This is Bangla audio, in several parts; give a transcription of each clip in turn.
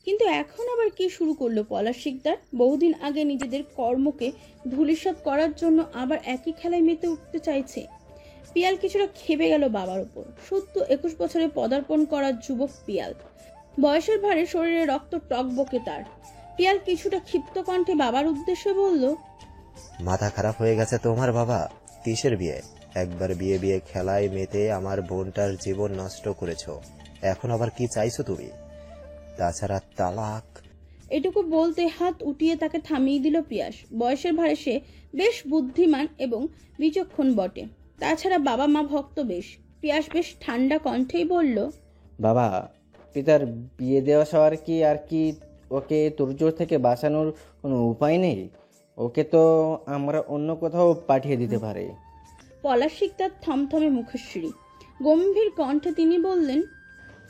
কিন্তু এখন আবার কি শুরু করলো পলাশ শিকদার? বহুদিন আগে নিজেদের কর্মকে ধূলিসাৎ করার জন্য আবার একই খেলায় মেতে উঠতে চাইছে। পিয়াল কিছুটা খেপে গেল বাবার উপর। সদ্য 21 বছরে পদার্পণ করা যুবক পিয়াল, বয়সের ভারে শরীরে রক্ত টকবকে তার। পিয়াল কিছুটা ক্ষিপ্ত কণ্ঠে বাবার উদ্দেশ্যে বলল, মাথা খারাপ হয়ে গেছে তোমার বাবা? কিসের বিয়ে? একবার বিয়ে বিয়ে খেলায় মেতে আমার বোনটার জীবন নষ্ট করেছো, এখন আবার কি চাইছো তুমি? তাছাড়া তালাক। এটুকু বলতে হাত উঠিয়ে তাকে থামিয়ে দিল পিয়াস। বয়সের ভারে সে বেশ বুদ্ধিমান এবং বিচক্ষণ বটে, তাছাড়া বাবা মা ভক্ত বেশ। পিয়াস বেশ ঠান্ডা কণ্ঠেই বলল, বাবা, পিতার বিয়ে দেওয়া সবার কি আর কি ওকে তোড়জোড় থেকে বাঁচানোর কোনো উপায় নেই? ওকে তো আমরা অন্য কোথাও পাঠিয়ে দিতে পারি। পলাশ শিকদার থমথমে মুখশ্রী গম্ভীর কণ্ঠে তিনি বললেন,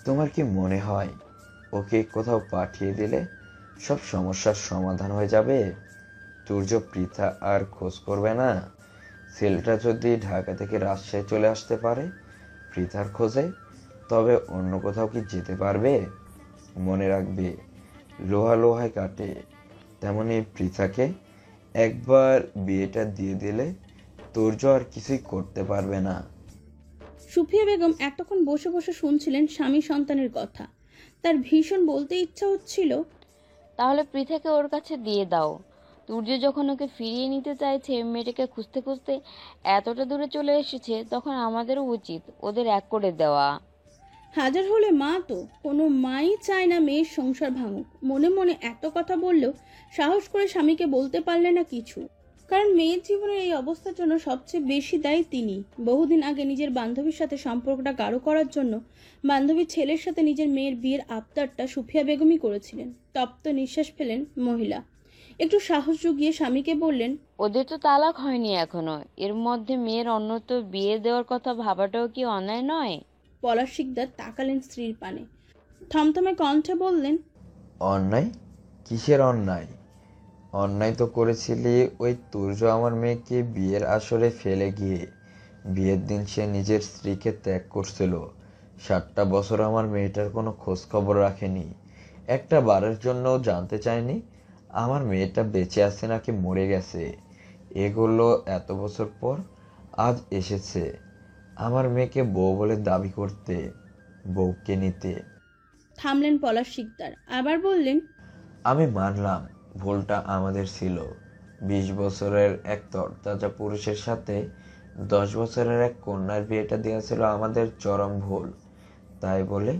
তোমার কি মনে হয় ওকে কোথাও পাঠিয়ে দিলে সব সমস্যার সমাধান হয়ে যাবে? সূর্য পৃথা আর খোঁজ করবে না। ছেলেটা যদি ঢাকা থেকে রাজশাহী চলে আসতে পারে পৃথার খোঁজে, তবে অন্য কোথাও কি যেতে পারবে? মনে রাখবে, লোহা লোহায় কাটে। তেমনি পৃথাকে একবার বিয়েটা দিয়ে দিলে সূর্য আর কিছুই করতে পারবে না। সুফিয়া বেগম এতক্ষণ বসে বসে শুনছিলেন স্বামী সন্তানের কথা। তার ভীষণ বলতে ইচ্ছা হচ্ছিল, তাহলে পৃথাকে ওর কাছে দিয়ে দাও। সূর্য যখন ওকে ফিরিয়ে নিতে চাইছে, মেয়েটাকে খুঁজতে খুঁজতে এতটা দূরে চলে এসেছে, তখন আমাদেরও উচিত ওদের এক করে দেওয়া। হাজার হলে মা তো, কোনো মাই চায় না মেয়ের সংসার ভাঙুক। মনে মনে এত কথা বললেও সাহস করে স্বামীকে বলতে পারলে না কিছু, কারণ মেয়ের জীবনের এই অবস্থার জন্য সবচেয়ে বেশি দায়ী তিনি। বহুদিন আগে নিজের বান্ধবীর সাথে সম্পর্কটা গাঢ় করার জন্য বান্ধবীর ছেলের সাথে নিজের মেয়ের বিয়ের আবদারটা সুফিয়া বেগমই করেছিলেন। তপ্ত নিঃশ্বাস ফেলেন মহিলা। একটু সাহস জুগিয়ে স্বামীকে বললেন, ওদের তো তালাক হয়নি এখনো, এর মধ্যে মেয়ের অন্যত্র বিয়ে দেওয়ার কথা ভাবাটাও কি অন্যায় নয়? পলাশ শিকদার তাকালেন স্ত্রীর পানে, থমথমে কণ্ঠে বললেন, অন্যায়? কিসের অন্যায়? অন্যায় তো করেছিলি ওই তুর্য আমার মেয়েকে বিয়ের আসরে ফেলে গিয়ে। বিয়ের দিন সে নিজের স্ত্রীকে ত্যাগ করছিল। 7টা বছর আমার মেয়েটার কোনো খোঁজ খবর রাখেনি, একটা বারের জন্যও জানতে চায়নি আমার মেয়েটা বেঁচে আছে নাকি মরে গেছে। এগুলো এত বছর পর আজ এসেছে আমার মেয়েকে বউ বলে দাবি করতে, বউকে নিতে। থামলেন পলাশ শিকদার, আবার বললেন, আমি মানলাম ভুলটা আমাদের ছিল। 20 বছরের এক তরতাজা পুরুষের সাথে 10 বছরের এক কন্যার বিয়েটা দেওয়া ছিল আমাদের চরম ভুল। তাই বলে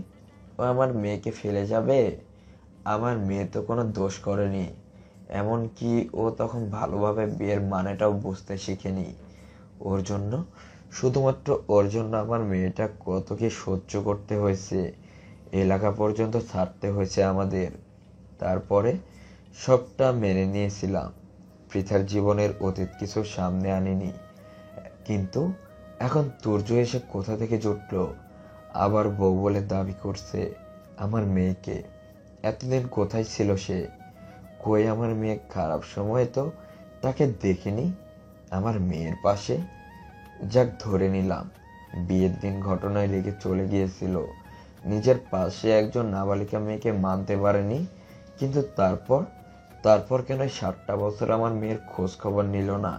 ও আমার মেয়েকে ফেলে যাবে? আমার মেয়ে তো কোনো দোষ করেনি, এমনকি ও তখন ভালোভাবে বিয়ের মানেটাও বুঝতে শিখেনি। ওর জন্য, শুধুমাত্র ওর জন্য আমার মেয়েটা কত কি সহ্য করতে হয়েছে, এলাকা পর্যন্ত ছাড়তে হয়েছে আমাদের। তারপরে সবটা মেনে নিয়েছিলাম। পৃথার জীবনের অতীত কিছু সামনে আনিনি, কিন্তু এখন তুর্য এসে কোথা থেকে জুটলো, আবার বউ বলে দাবি করছে আমার মেয়েকে। এতদিন কোথায় ছিল সে? কই আমার মেয়ে? খারাপ সময় তো তাকে দেখিনি আমার মেয়ের পাশে। যাক, ধরে নিলাম বিয়ের দিন ঘটনায় লেগে চলে গিয়েছিল, নিজের পাশে একজন নাবালিকা মেয়েকে মানতে পারেনি। কিন্তু তারপর কেন 7টা বছর আমার মেয়ের খোঁজ খবর নিল না?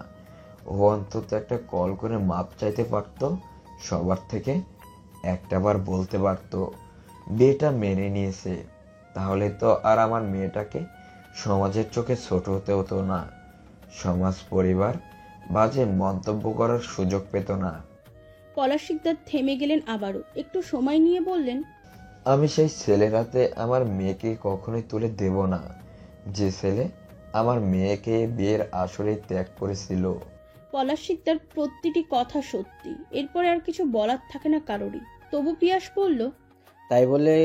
ও অন্তত একটা কল করে মাপ চাইতে পারতো সবার থেকে, একটাবার বলতে পারতো। বিয়েটা মেনে নিয়েছে, তাহলে তো আর আমার মেয়েটাকে সমাজের চোখে ছোট হতে হতো না, সমাজ পরিবার বাজে মন্তব্য করার সুযোগ পেত না। পলাশ শিকদার থেমে গেলেন আবারও, একটু সময় নিয়ে বললেন, আমি সেই ছেলের হাতে আমার মেয়েকে কখনোই তুলে দেব না, যে ছেলে আমার মেয়েকে বিয়ের আসরে ত্যাগ করেছিল। পলাশ শিকদার প্রতিটি কথা সত্যি, এরপরে আর কিছু বলার থাকে না কারোরই। তবু পিয়াস বলল, তাই বলে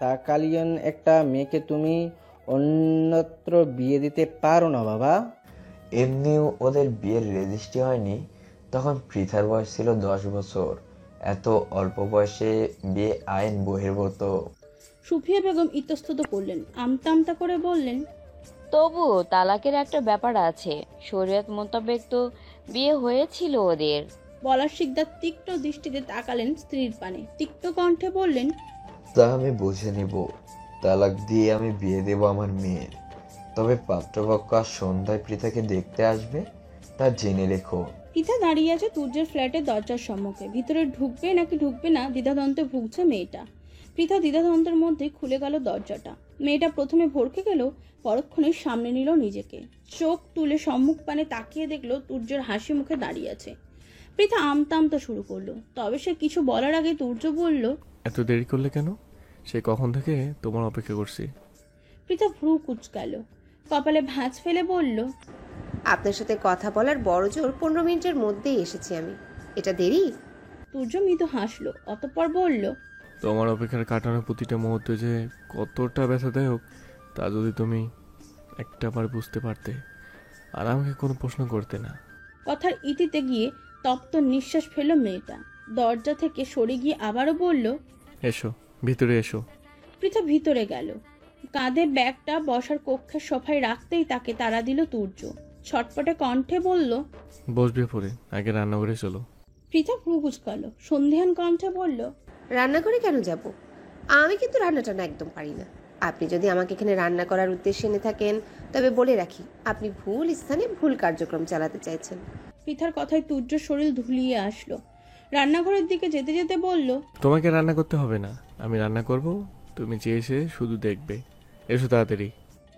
তাকালিয়ন একটা মেয়েকে তুমি অন্যত্র বিয়ে দিতে পারো না বাবা। এমনিও ওদের বিয়ের রেজিস্ট্রি হয়নি, তখন পৃথার বয়স ছিল 10 বছর। এত অল্প বয়সে বিয়ে আইন বহির্ভূত। সুফিয়া বেগম ইতস্তত করলেন, আমতা আমতা করে বললেন, তবু তালাকের একটা ব্যাপার আছে, শরীয়ত মোতাবেক তো বিয়ে হয়েছিল ওদের। বলার শিকদার তীক্ষ্ণ দৃষ্টিতে তাকালেন স্ত্রীর পানে, তীক্ষ্ণ কণ্ঠে বললেন, তা আমি বুঝে নিব। তালাক দিয়ে আমি বিয়ে দেব আমার মেয়ের। তবে পাত্রপক্ষ আজ সন্ধ্যায় পৃথাকে দেখতে আসবে, তা জেনে রেখো। পৃথা দাঁড়িয়ে আছে তুর্যের ফ্ল্যাটের দরজার সম্মুখে। ভিতরে ঢুকবে নাকি ঢুকবে না দ্বিধাদ্বন্দ্বে ভুগছে মেয়েটা। পৃথা দ্বিধাদ্বন্দ্বের মধ্যে খুলে গেল দরজাটা। মেয়েটা প্রথমে ভড়কে গেল, পরক্ষণে সামনে নিল নিজেকে। চোখ তুলে সম্মুখ পানে তাকিয়ে দেখলো তুর্যের হাসি মুখে দাঁড়িয়ে আছে। পৃথা আমতা আমতা শুরু করলো, তবে সে কিছু বলার আগে তুর্য বলল, এত দেরি করলে কেন? সে কখন থেকে তোমার অপেক্ষা করছি। পৃথা ভ্রু কুঁচকালো, কপালে ভাঁজ ফেলে বলল, আপনার সাথে কথা বলার বড় জোর 15 মিনিটের মধ্যেই এসেছি আমি। এটা দেরি? তুর্য মৃদু হাসলো, অতঃপর বলল, তোমার অপেক্ষার কাটানোর প্রতিটা মুহূর্ত যে কতটা ব্যথাদায়ক তা যদি তুমি একটাবার বুঝতে পারতে, আর আমাকে কোনো প্রশ্ন করতে না। কথার ইতিতে গিয়ে তপ্ত নিঃশ্বাস ফেলল মেয়েটা। দরজা থেকে সরে গিয়ে আবারও বলল, এসো, ভিতরে এসো। পৃথা ভিতরে গেল। কাঁধে ব্যাগটা বসার কক্ষের সোফায় রাখতেই তাকে তাড়া দিল তুর্য। ছটপটে কণ্ঠে বলল, বসবে পরে, আগে রান্নাঘরে চলো। পৃথা ভ্রু কুঁচকালো, সন্ধিহান কণ্ঠে বলল, রান্নাঘরে কেন যাব? আমি কিন্তু রান্না টান্না একদম পারি না। আপনি যদি আমাকে এখানে রান্না করার উদ্দেশ্যে এনে থাকেন, তবে বলে রাখি আপনি ভুল স্থানে ভুল কার্যক্রম চালাতে চাইছেন। পৃথার কথায় তুর্য শরীর ধুলিয়ে আসলো। রান্নাঘরের দিকে যেতে যেতে বলল, তোমাকে রান্না করতে হবে না, আমি রান্না করব, তুমি চেয়ে এসে শুধু দেখবে। এসো তাড়াতাড়ি।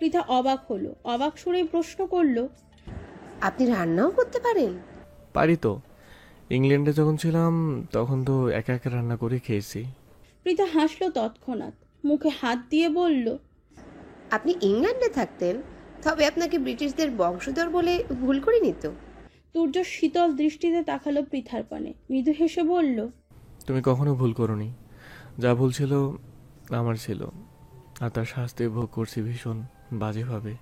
পৃথা অবাক হলো, অবাক সুরেই প্রশ্ন করল, আপনি রান্নাও করতে পারেন? পারি তো, ইংল্যান্ডে যখন ছিলাম তখন তো একা একা রান্না করে খেয়েছি। পৃথা হাসলো তৎক্ষণাৎ, মুখে হাত দিয়ে বলল, আপনি ইংল্যান্ডে থাকতেন? তবে আপনাকে ব্রিটিশদের বংশধর বলে ভুল করিনি তো? তুর্য শীতল দৃষ্টিতে তাকালো পৃথার পানে, মৃদু হেসে বলল, তুমি কখনো ভুল করনি। যা ভুল ছিল আমার ছিল, আর তার শাস্তি ভোগ করছি ভীষণ বাজেভাবে।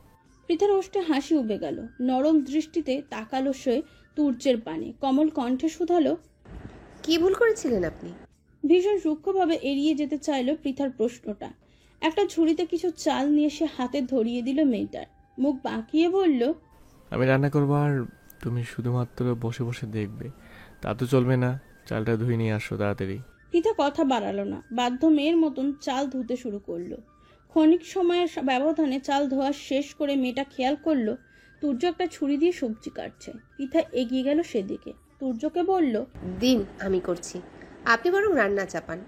পৃথার ওষ্ঠে হাসি উবে গেল। নরম দৃষ্টিতে তাকালো সে তুর্যের পানে, কমল কণ্ঠে শুধালো, কি ভুল করেছিলেন আপনি? ভীষণ সূক্ষ্মভাবে এড়িয়ে যেতে চাইল পৃথার প্রশ্নটা। একটা ঝুড়িতে কিছু চাল নিয়ে সে হাতে ধরিয়ে দিল মেয়েটার। মুখ বাঁকিয়ে বলল, আমি রান্না করবো আর তুমি শুধুমাত্র বসে বসে দেখবে। তা তো চলবে না, চালটা ধুয়ে নিয়ে আসো তাড়াতাড়ি। পৃথা কথা বাড়ালো না, বাধ্য মেয়ের মতন চাল ধুতে শুরু করলো। ক্ষণিক সময়ের ব্যবধানে চাল ধোয়া শেষ করে মেয়েটা খেয়াল করলো তুর্য একটা ছুরি দিয়ে সবজি কাটছে। পৃথা এগিয়ে গেল সেদিকে, তুর্যকে বলল, দিন, আমি করছি, আপনি বরং রান্না চাপান।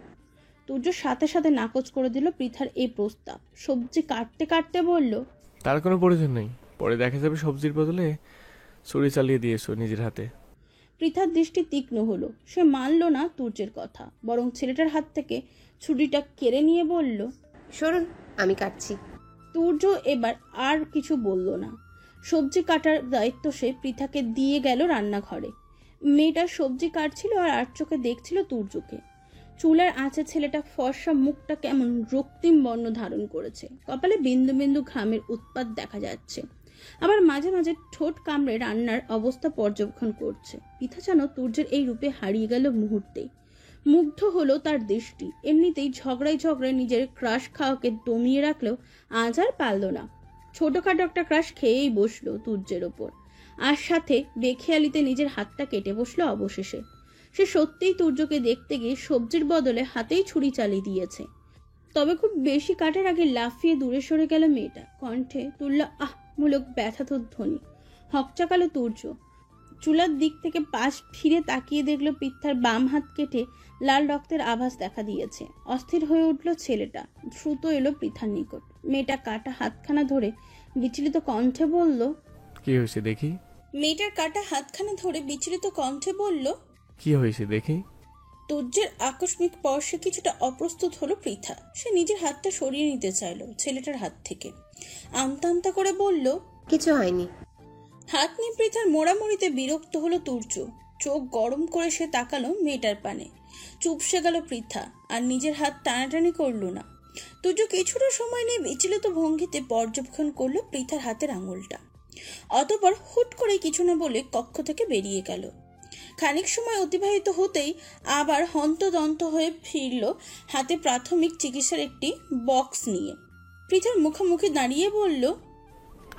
তুর্য সাথে সাথে নাকচ করে দিল পৃথার এই প্রস্তাব। সবজি কাটতে কাটতে বলল, তার কোনো প্রয়োজন নেই, পরে দেখা যাবে সবজির বদলে ছুরি চালিয়ে দিয়েছো নিজের হাতে। পৃথার দৃষ্টি তীক্ষ্ণ হলো। সে মানল না তুর্যের কথা, বরং ছেলেটার হাত থেকে ছুরিটা কেড়ে নিয়ে বলল, সরুন, আমি কাটছি। তুর্য এবার আর কিছু বলল না। সবজি কাটার দায়িত্ব সে পৃথাকে দিয়ে গেল রান্নাঘরে। মেয়েটা সবজি কাটছিল আর আর চোখে দেখছিল তুর্যকে। চুলার আঁচে ছেলেটা ফর্সা মুখটা কেমন রক্তিম বর্ণ ধারণ করেছে, কপালে বিন্দু বিন্দু ঘামের উৎপাত দেখা যাচ্ছে। আবার মাঝে মাঝে ঠোঁট কামড়ে রান্নার অবস্থা পর্যবেক্ষণ করছে। পৃথা যেন তুর্যের এই রূপে হারিয়ে গেল মুহূর্তেই। মুগ্ধ হলো তার দৃষ্টি। এমনিতেই ঝগড়ায় ঝগড়ায় নিজের ক্রাশ খাওয়াকে দমিয়ে রাখলেও আজ আর পারল না। ছোটখাটো একটা ক্রাশ খেয়েই বসলো তুর্যের ওপর, আর সাথে বেখেয়ালিতে নিজের হাতটা কেটে বসলো অবশেষে। সে সত্যিই তুর্যকে দেখতে গিয়ে সবজির বদলে হাতেই ছুরি চালিয়ে দিয়েছে। তবে খুব বেশি কাটার আগে লাফিয়ে দূরে সরে গেল মেয়েটা। কণ্ঠে তুলল আহ মূলক ব্যথাতুর ধ্বনি। হকচাকালো তুর্য চুলার দিক থেকে পাশ ফিরে তাকিয়ে দেখলো পৃথার বাম হাত কেটে লাল রক্তের আভাস দেখা দিয়েছে। অস্থির হয়ে উঠল ছেলেটা, দ্রুত এলো পৃথার নিকট। মেয়েটা কাটা হাতখানা ধরে বিচলিত কণ্ঠে বলল, কি হয়েছে দেখি? মেয়েটার কাটা হাতখানা ধরে বিচলিত কণ্ঠে বলল, কি হয়েছে দেখি? তুর্যের আকস্মিক স্পর্শে কিছুটা অপ্রস্তুত হলো পৃথা। সে নিজের হাতটা সরিয়ে নিতে চাইল ছেলেটার হাত থেকে। আমতা আমতা করে বলল, কিছু হয়নি। হাত নিয়ে পৃথার মোড়ামুড়িতে বিরক্ত হলো তুর্য। চোখ গরম করে সে তাকালো মেয়েটার পানে। চুপসে গেল পৃথা, আর নিজের হাত টানাটানি করলো না। তুর্য কিছুটা সময় নিয়ে বিচলিত ভঙ্গিতে পর্যবেক্ষণ করলো পৃথার হাতের আঙুলটা। অতঃপর হুট করে কিছু না বলে কক্ষ থেকে বেরিয়ে গেল। খানিক সময় অতিবাহিত হতেই আবার হন্তদন্ত হয়ে ফিরল হাতে প্রাথমিক চিকিৎসার একটি বক্স নিয়ে। পৃথার মুখোমুখি দাঁড়িয়ে বলল,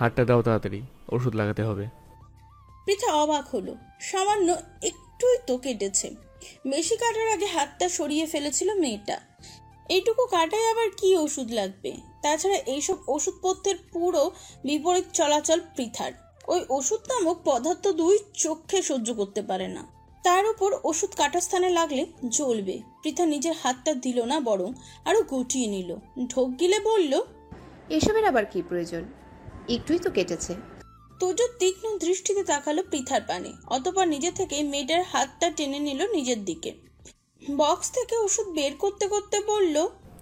হাতটা দাও তাড়াতাড়ি, ওষুধ লাগাতে হবে। পৃথা অবাক হলো। সামান্য একটু একটুই তো কেটেছে। বেশি কাটার আগে হাতটা সরিয়ে ফেলেছিল মেয়েটা। এইটুকু কাটায় আবার কি ওষুধ লাগবে? তাছাড়া এইসব ওষুধপত্রের পুরো বিপরীত চলাচল পৃথার। ওই ওষুধ নামক পদার্থ দুই চোখে সহ্য করতে পারে না। তার উপর ওষুধ কাটার স্থানে লাগলে জ্বলবে। পৃথা নিজের হাতটা দিল না, বরং আরো গুটিয়ে নিল। ঢোক গিলে বলল, এসবের আবার কি প্রয়োজন? একটুই তো কেটেছে। তুর্য তীক্ষ্ণ দৃষ্টিতে তাকালো পৃথার পানে, অতঃপর নিজে থেকে মেয়েটার হাতটা টেনে নিল নিজের দিকে। বক্স থেকে ওষুধ বের করতে করতে বলল,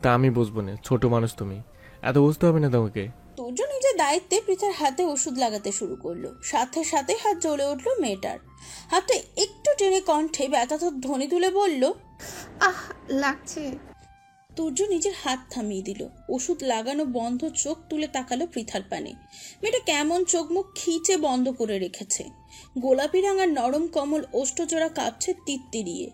তা আমি বুঝবো না, ছোট মানুষ তুমি, এত বুঝতে হবে না তোমাকে। তুর্য নিজের দায়িত্বে পৃথার হাতে ওষুধ লাগাতে শুরু করলো। সাথে সাথে হাত জ্বলে উঠলো মেয়েটার। হাতে একটু টেনে কণ্ঠে ব্যথাতর ধ্বনি তুলে বলল, আহ, লাগছে। তুর্য নিজের হাত থামিয়ে দিল। ওষুধ লাগানো বন্ধ চোখ তুলে তাকালো পৃথার পানে। মেয়েটা কেমন চোখ মুখ খিচে বন্ধ করে রেখেছে। গোলাপি রাঙার নরম কমল ওষ্ঠজোড়া কাঁপছে তিত্তিরিয়ে।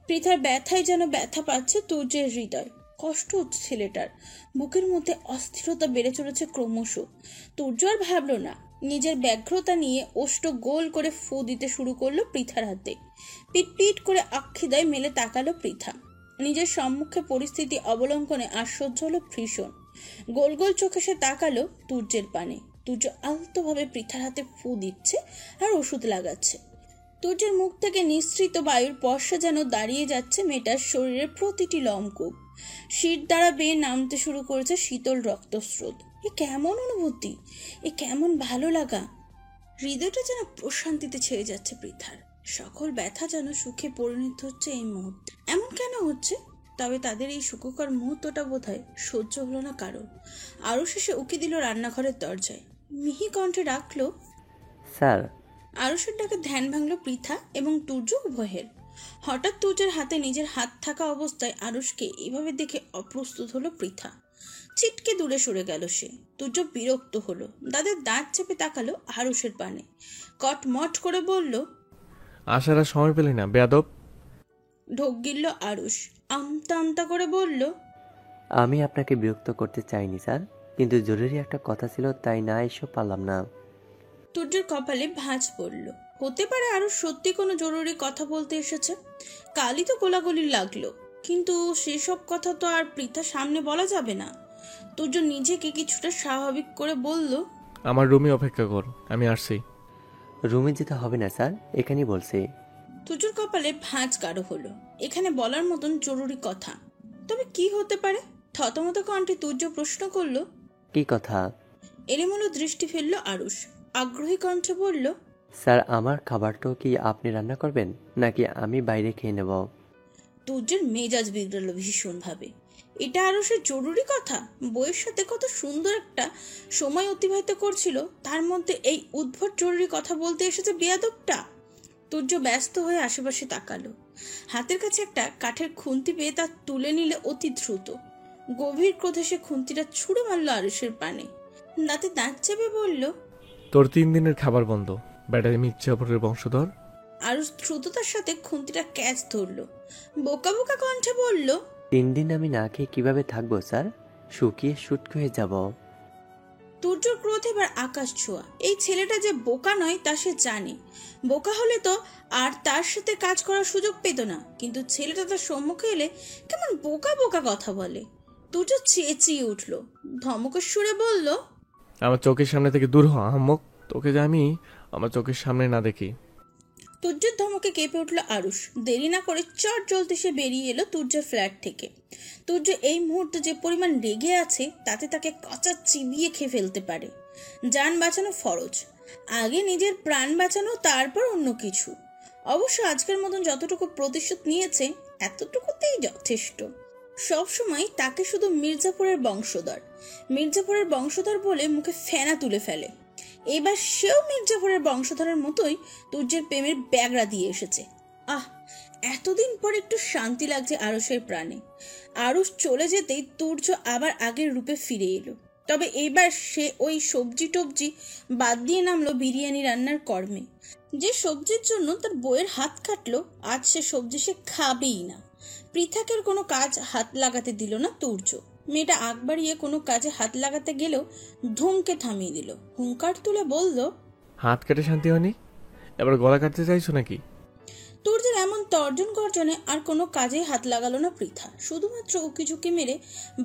পৃথার ব্যথায় যেন ব্যথা পাচ্ছে তুর্যের হৃদয়। কষ্ট হচ্ছে ছেলেটার। বুকের মধ্যে অস্থিরতা বেড়ে চলেছে ক্রমশ। তুর্য আর ভাবলো না, নিজের ব্যগ্রতা নিয়ে ওষ্ঠ গোল করে ফু দিতে শুরু করলো পৃথার হাতে। পিট পিট করে আক্ষিদায় মেলে তাকালো পৃথা। নিজের সম্মুখে পরিস্থিতি অবলম্বনে আশ্চর্য হলো ভীষণ। গোল গোল চোখে সে তাকালো তুর্যের পানে। তুর্য আলতোভাবে পৃথার হাতে ফু দিচ্ছে আর ওষুধ লাগাচ্ছে। তুর্যের মুখ থেকে নিঃসৃত বায়ুর পর্ষা যেন দাঁড়িয়ে যাচ্ছে মেয়েটার শরীরের প্রতিটি লোমকূপ। শীত দ্বারা বেয়ে নামতে শুরু করেছে শীতল রক্তস্রোত। এ কেমন অনুভূতি, এ কেমন ভালো লাগা! হৃদয়টা যেন প্রশান্তিতে ছেড়ে যাচ্ছে পৃথার। সকল ব্যথা যেন সুখে পরিণত হচ্ছে এই মুহূর্তে। এমন কেন হচ্ছে? তবে তাদের এই সুখকর মুহূর্তটা বোধহয় সহ্য হলো না কারো। আরো শেষে উকি দিল রান্নাঘরের দরজায়। মিহি কণ্ঠে ডাকলো, স্যার। আরুষের ডাকে ধ্যান ভাঙলো পৃথা এবং তুর্য উভয়ের। হঠাৎ তুর্যের হাতে নিজের হাত থাকা অবস্থায় আরুষকে এভাবে দেখে অপ্রস্তুত হলো পৃথা। ছিটকে দূরে সরে গেল সে। তুর্য বিরক্ত হলো, দাঁতের দাঁত চেপে তাকালো আরুষের পানে। কটমট করে বলল, আসার আর সময় পেলি না বেয়াদব। ঢোক গিলল আরুষ। আমতা আমতা করে বলল, আমি আপনাকে বিরক্ত করতে চাইনি স্যার, কিন্তু জরুরি একটা কথা ছিল, তাই না এসে পারলাম না। তুর্যের কপালে ভাঁজ পড়ল। হতে পারে আরো সত্যি কোনো জরুরি কথা বলতে এসেছে। কালই তো গোলাগুলি লাগলো, কিন্তু সেসব কথা তো আর পৃথার সামনে বলা যাবে না। তুর্য নিজেকে কিছুটা স্বাভাবিক করে বলল, আমার রুমে অপেক্ষা কর, আমি আসছি। রুমে যেতে হবে না স্যার, এখানেই বলছি। তুর্যর কপালে ভাঁজ গাঢ় হলো। এখানে বলার মতন জরুরি কথা তবে কি হতে পারে? থতমত কণ্ঠে তুর্য প্রশ্ন করলো, কি কথা? এলোমেলো দৃষ্টি ফেললো আরুষ। আগ্রহী কণ্ঠে বলল, স্যার, আমার খাবারটাও কি আপনি রান্না করবেন, নাকি আমি বাইরে খেয়ে নেব? তুর্যের মেজাজ বিগড়ালো ভীষণভাবে। এটা আরুষের জরুরি কথা? বইয়ের সাথে কত সুন্দর একটা সময় অতিবাহিত করছিল, তার মধ্যে এই উদ্ভট জরুরি কথা বলতে এসেছে বেয়াদবটা। তুর্য ব্যস্ত হয়ে আশেপাশে তাকালো। হাতের কাছে একটা কাঠের খুন্তি পেয়ে তা তুলে নিলে অতি দ্রুত। গভীর ক্রোধে সে খুন্তিটা ছুঁড়ে মারলো আরুষের পানে। দাঁতে দাঁত চেপে বলল, তোর 3 দিনের খাবার বন্ধ, ব্যাটারি মির্জাপুরের বংশধর। আরুষ দ্রুততার সাথে খুন্তিটা ক্যাচ ধরলো। বোকা বোকা কণ্ঠে বলল, 3 দিন আমি না খেয়ে কিভাবে থাকবো স্যার? শুকিয়ে শুটকি হয়ে যাব। তুর্যর ক্রোধ এবার আকাশ ছোঁয়া। এই ছেলেটা যে বোকা নয় তা সে জানে। বোকা হলে তো আর তার সাথে কাজ করার সুযোগ পেত না, কিন্তু ছেলেটা তার সম্মুখে এলে কেমন বোকা বোকা কথা বলে। তুর্য চেঁচিয়ে উঠল, ধমকের সুরে বলল, আমার চোখের সামনে থেকে দূর হ আহম্মক, তোকে যে আমি আমার চোখের সামনে না দেখি। তুর্যের ধমকে কেঁপে উঠল আরুষ। দেরি না করে চট জ্বলতে সে বেরিয়ে এলো তুর্যের ফ্ল্যাট থেকে। তুর্য এই মুহূর্তে যে পরিমাণ রেগে আছে তাতে তাকে কচা চিবিয়ে খেয়ে ফেলতে পারে। জান বাঁচানো ফরজ, আগে নিজের প্রাণ বাঁচানো, তারপর অন্য কিছু। অবশ্য আজকের মতন যতটুকু প্রতিশোধ নিয়েছে এতটুকুতেই যথেষ্ট। সবসময় তাকে শুধু মির্জাপুরের বংশধর বলে মুখে ফেনা তুলে ফেলে। এবার সেও মির্জাপুরের বংশধরের মতোই তুর্যের প্রেমের ব্যাগরা দিয়ে এসেছে। আহ, এতদিন পর একটু শান্তি লাগছে আরুষের প্রাণে। আরুষ চলে যেতেই তুর্য আবার আগের রূপে ফিরে এলো। তবে এবার সে ওই সবজি টবজি বাদ দিয়ে নামলো বিরিয়ানি রান্নার কর্মে। যে সবজির জন্য তার বইয়ের হাত কাটলো, আজ সে সবজি সে খাবেই না। পৃথাকের কোনো কাজ হাত লাগাতে দিল না তুর্য। মেয়েটা আগ বাড়িয়ে কোনো কাজে হাত লাগাতে গেলেও ধমকে থামিয়ে দিল। হুঙ্কার তুলে বলল, হাত কেটে শান্তি হয়নি, এবার গলা কাটতে চাইছো নাকি? তুর্যের এমন তর্জন গর্জনে আর কোনো কাজে হাত লাগালো না পৃথা, শুধুমাত্র উকিঝুঁকি মেরে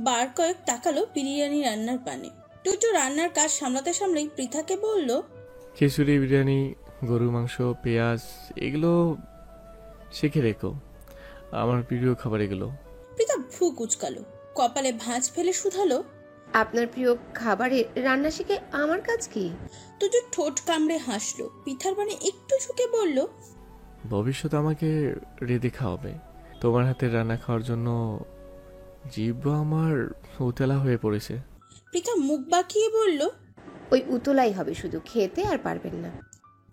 বার কয়েক তাকালো বিরিয়ানি রান্নার পানে। তুর্য রান্নার কাজ সামলাতে সামলেই পৃথাকে বলল, খিচুড়ি, বিরিয়ানি, গরুর মাংস, পেঁয়াজ এগুলো শিখে রেখো, আমার প্রিয় খাবার এগুলো। পৃথা ভ্রু কুচকালো, কপালে ভাঁজ ফেলে শুধালো, আপনার প্রিয় খাবারে রান্না শিখে আমার কাজ কি? তুর্য ঠোঁট কামড়ে হাসলো, পিঠার পানে একটু ঝুঁকে বলল, ভবিষ্যতে আমাকে রেঁধে খাওয়াবে। তোমার হাতের রান্না খাওয়ার জন্য জিহ্বা আমার উতলা হয়ে পড়েছে। পৃথা মুখ বাঁকিয়ে বলল, ওই উতলাই হবে, শুধু খেতে আর পারবেন না।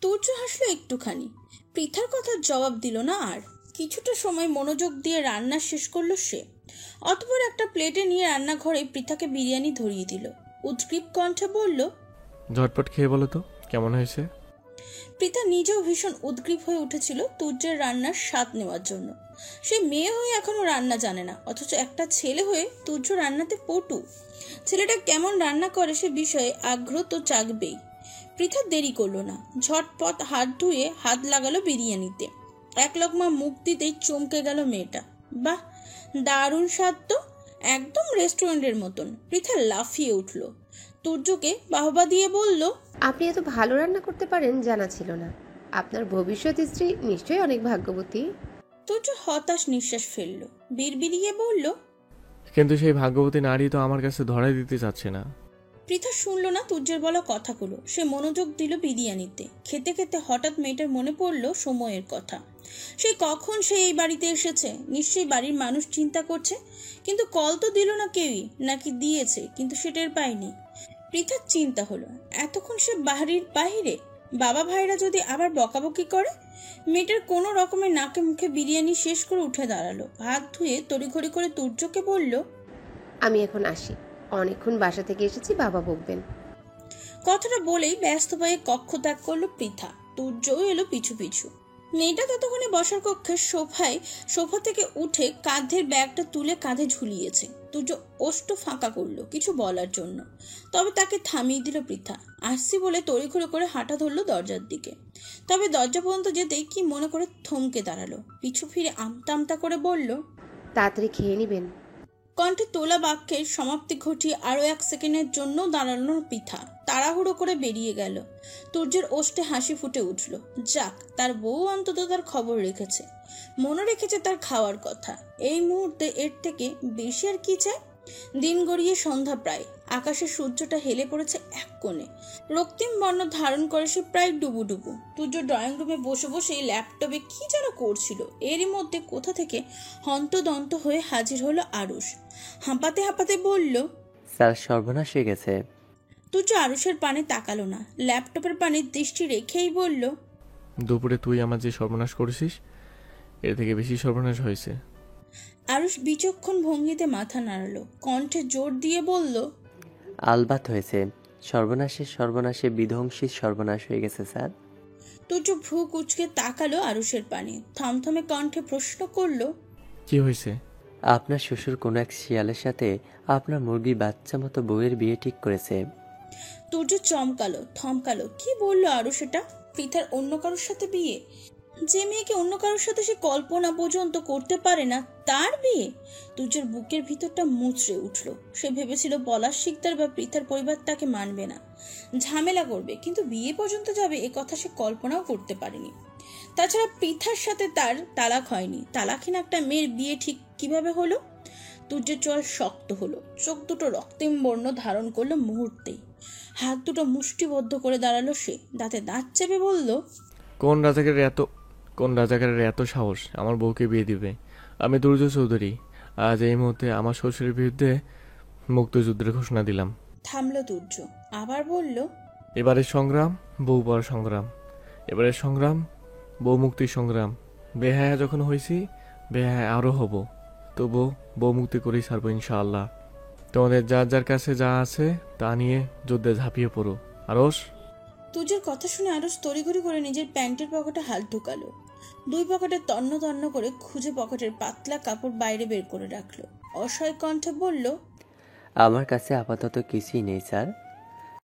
তুর্য হাসলো একটুখানি, পৃথার কথার জবাব দিল না আর। কিছুটা সময় মনোযোগ দিয়ে রান্না শেষ করলো সে। অতঃপর একটা প্লেটে নিয়ে রান্নাঘরে পৃথাকে বিরিয়ানি ধরিয়ে দিল। উদ্গ্রীব কণ্ঠে বলল, ঝটপট খেয়ে বলো তো কেমন হয়েছে। পৃথা নিজেও ভীষণ উদ্গ্রীব হয়ে উঠেছিল তুর্যের রান্নার স্বাদ নেওয়ার জন্য। সে মেয়ে হয়ে এখনো রান্না জানে না, অথচ একটা ছেলে হয়ে তুর্য রান্নাতে পটু। ছেলেটা কেমন রান্না করে সে বিষয়ে আগ্রহ তো জাগবেই। পৃথা দেরি করলো না, ঝটপট হাত ধুয়ে হাত লাগালো বিরিয়ানিতে। এক লোকমা মুখ দিতেই চমকে গেল মেয়েটা। বাহ, দারুণ স্বাদ তো, একদম রেস্টুরেন্টের মতন। পৃথা লাফিয়ে উঠল, তুর্যকে বাহবা দিয়ে বলল, আপনি এত ভালো রান্না করতে পারেন জানা ছিল না। আপনার ভবিষ্যৎ স্ত্রী নিশ্চয়ই অনেক ভাগ্যবতী। তুর্য হতাশ নিঃশ্বাস ফেলল, বিড়বিড়িয়ে বলল, কিন্তু সেই ভাগ্যবতী নারী তো আমার কাছে ধরাই দিতে চাচ্ছে না। পৃথা শুনল না তুর্যের বলা কথাগুলো, সে মনোযোগ দিল বিরিয়ানিতে। খেতে খেতে হঠাৎ মেয়েটার মনে পড়ল সময়ের কথা। সেই কখন সে এই বাড়িতে এসেছে, নিশ্চয়ই বাড়ির মানুষ চিন্তা করছে, কিন্তু কল তো দিল না কেউই, নাকি দিয়েছে কিন্তু সে টের পায়নি। পৃথার চিন্তা হলো, এতক্ষণ সে বাড়ির বাহিরে, বাবা ভাইরা যদি আবার বকাবকি করে। মেয়েটার কোনো রকমের নাকে মুখে বিরিয়ানি শেষ করে উঠে দাঁড়ালো, হাত ধুয়ে তড়িঘড়ি করে তুর্যকে বলল, আমি এখন আসি, অনেকক্ষণ বাসা থেকে এসেছি, বাবা বকবেন। কথাটা বলেই ব্যস্ত হয়ে কক্ষ ত্যাগ করলো পৃথা। তুর্যও এলো পিছু পিছু। মেয়েটা ততক্ষণে বসার কক্ষের সোফা থেকে উঠে কাঁধের ব্যাগটা তুলে কাঁধে ঝুলিয়েছে। তুর্য ওষ্ঠ ফাঁকা করলো কিছু বলার জন্য, তবে তাকে থামিয়ে দিল পৃথা। আসছি বলে তড়িঘড়ি করে হাঁটা ধরলো দরজার দিকে। তবে দরজা পর্যন্ত যেতেই কি মনে করে থমকে দাঁড়ালো, পিছু ফিরে আমতা আমতা করে বলল, তাড়াতাড়ি খেয়ে নিবেন। কণ্ঠে তোলা বাক্যের সমাপ্তি ঘটিয়ে আরো এক সেকেন্ডের জন্য দাঁড়ানোর পৃথা তাড়াহুড়ো করে বেরিয়ে গেল। তুর্যের ওষ্ঠে হাসি ফুটে উঠল। যাক, তার বউ অন্তত তার খবর রেখেছে, মনে রেখেছে তার খাওয়ার কথা। এই মুহূর্তে এর থেকে বেশি আর কি চায়। দিন গড়িয়ে সন্ধ্যা প্রায়, আকাশে সূর্যটা হেলে পড়েছে এক কোণে, রক্তিম বর্ণ ধারণ করে সে প্রায় ডুবুডুবু। তুর্য ড্রয়িং রুমে বসে বসে ল্যাপটপে কি যেন করছিল। এরই মধ্যে কোথা থেকে হন্তদন্ত হয়ে হাজির হলো আরুষ। হাঁপাতে হাঁপাতে বলল, স্যার সর্বনাশ হয়ে গেছে। তুর্য আরুষের পানে তাকালো না, ল্যাপটপের পানে দৃষ্টি রেখেই বলল, দুপুরে তুই আমার যে সর্বনাশ করেছিস এর থেকে বেশি সর্বনাশ হয়েছে। আরুষ বিচক্ষণ ভঙ্গিতে মাথা নাড়ালো, কণ্ঠে জোর দিয়ে বলল, আলবাত হয়েছে, সর্বনাশে সর্বনাশে বিধ্বংসী সর্বনাশ হয়ে গেছে স্যার। তুর্য ভ্রু কুচকে তাকালো আরুষের পানে, থমথমে কণ্ঠে প্রশ্ন করলো, কি হয়েছে? আপনার শ্বশুর কোনো এক শিয়ালের সাথে আপনার মুরগি বাচ্চা মতো বউয়ের বিয়ে ঠিক করেছে। তুর্য চমকালো, থমকালো। কি বললো আরুষ এটা? পৃথার অন্য কারোর সাথে বিয়ে? যে মেয়েকে অন্য কারোর সাথে সে কল্পনা পর্যন্ত করতে পারে না, তার বিয়ে? তুর্যের বুকের ভিতরটা মুচড়ে উঠলো। সে ভেবেছিল পলাশ শিকদার বা পৃথার পরিবার তাকে মানবে না, ঝামেলা করবে, কিন্তু বিয়ে পর্যন্ত যাবে এ কথা সে কল্পনাও করতে পারেনি। তাছাড়া পৃথার সাথে তার তালাক হয়নি, তালাকহীন একটা মেয়ের বিয়ে ঠিক কিভাবে হলো? তুর্যের চোয়াল শক্ত হলো, চোখ দুটো রক্তিম বর্ণ ধারণ করলো মুহূর্তেই। হাত দুটো মুষ্টিবদ্ধ করে দাঁড়ালো সে, দাঁতে দাঁত চেপে বলল, কোন রাজাকারের এত সাহস আমার বউকে বিয়ে দিবে? আমি দুর্য চৌধুরী, আজ এই মুহূর্তে আমার শ্বশুরের বিরুদ্ধে মুক্তযুদ্ধের ঘোষণা দিলাম। থামলো তুর্য, আবার বলল, এবারের সংগ্রাম বউ পাওয়ার সংগ্রাম, এবারের সংগ্রাম বউ মুক্তির সংগ্রাম। বেহায়া যখন হয়েছি, বেহায়া আরও হব, তবু বউ মুক্তি করেই ছাড়বো ইনশাআল্লাহ। তোমাদের যার যার কাছে যা আছে তা নিয়ে যুদ্ধে ঝাঁপিয়ে পড়ো। আরস। তুর্যের কথা শুনে আরস তড়িঘড়ি করে নিজের প্যান্টের পকেটে হাত ঢুকালো, দুই পকেটে তন্ন তন্ন করে খুঁজে পকেটের পাতলা কাপড় বাইরে বের করে রাখলো, অসহায় কণ্ঠে বলল, আমার কাছে আপাতত কিছুই নেই স্যার।